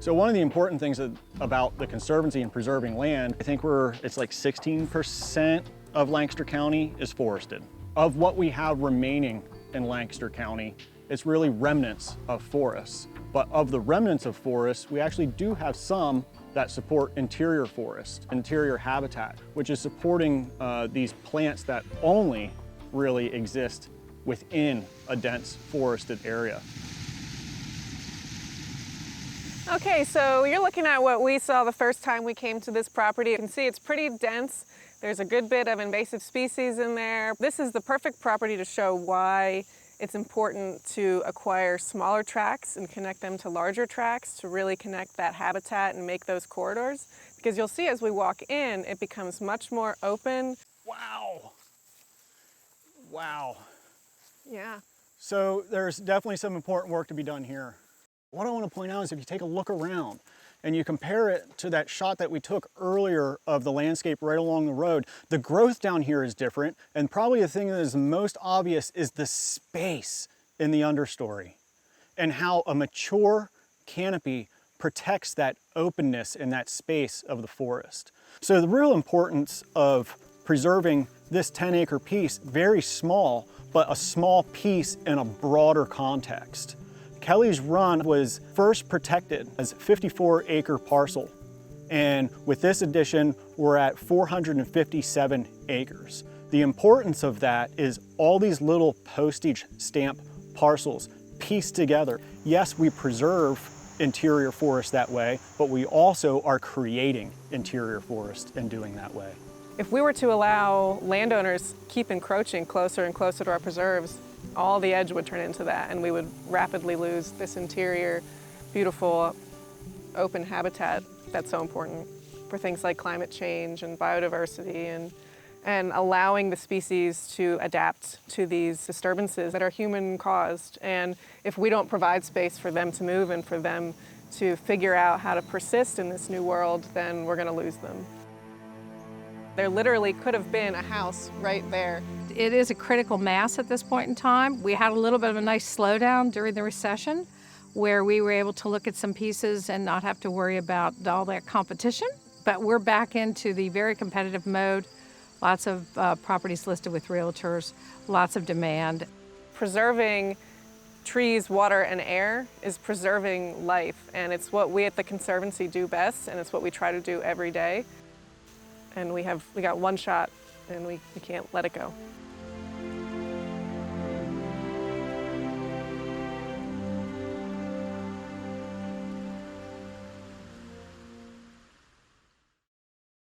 So one of the important things about the Conservancy and preserving land, I think it's like 16% of Lancaster County is forested. Of what we have remaining in Lancaster County, it's really remnants of forests. But of the remnants of forests, we actually do have some that support interior forest, interior habitat, which is supporting these plants that only really exist within a dense forested area. Okay, so you're looking at what we saw the first time we came to this property. You can see it's pretty dense. There's a good bit of invasive species in there. This is the perfect property to show why it's important to acquire smaller tracts and connect them to larger tracts to really connect that habitat and make those corridors. Because you'll see as we walk in, it becomes much more open. Wow. Wow. Yeah. So there's definitely some important work to be done here. What I want to point out is if you take a look around and you compare it to that shot that we took earlier of the landscape right along the road, the growth down here is different, and probably the thing that is most obvious is the space in the understory and how a mature canopy protects that openness and that space of the forest. So the real importance of preserving this 10-acre piece, very small, but a small piece in a broader context. Kelly's Run was first protected as a 54-acre parcel, and with this addition, we're at 457 acres. The importance of that is all these little postage stamp parcels pieced together. Yes, we preserve interior forest that way, but we also are creating interior forest in doing that way. If we were to allow landowners keep encroaching closer and closer to our preserves, all the edge would turn into that, and we would rapidly lose this interior, beautiful, open habitat that's so important for things like climate change and biodiversity and allowing the species to adapt to these disturbances that are human caused. And if we don't provide space for them to move and for them to figure out how to persist in this new world, then we're going to lose them. There literally could have been a house right there. It is a critical mass at this point in time. We had a little bit of a nice slowdown during the recession where we were able to look at some pieces and not have to worry about all that competition. But we're back into the very competitive mode. Lots of properties listed with realtors, lots of demand. Preserving trees, water, and air is preserving life, and it's what we at the Conservancy do best, and it's what we try to do every day. And we got one shot, and we can't let it go.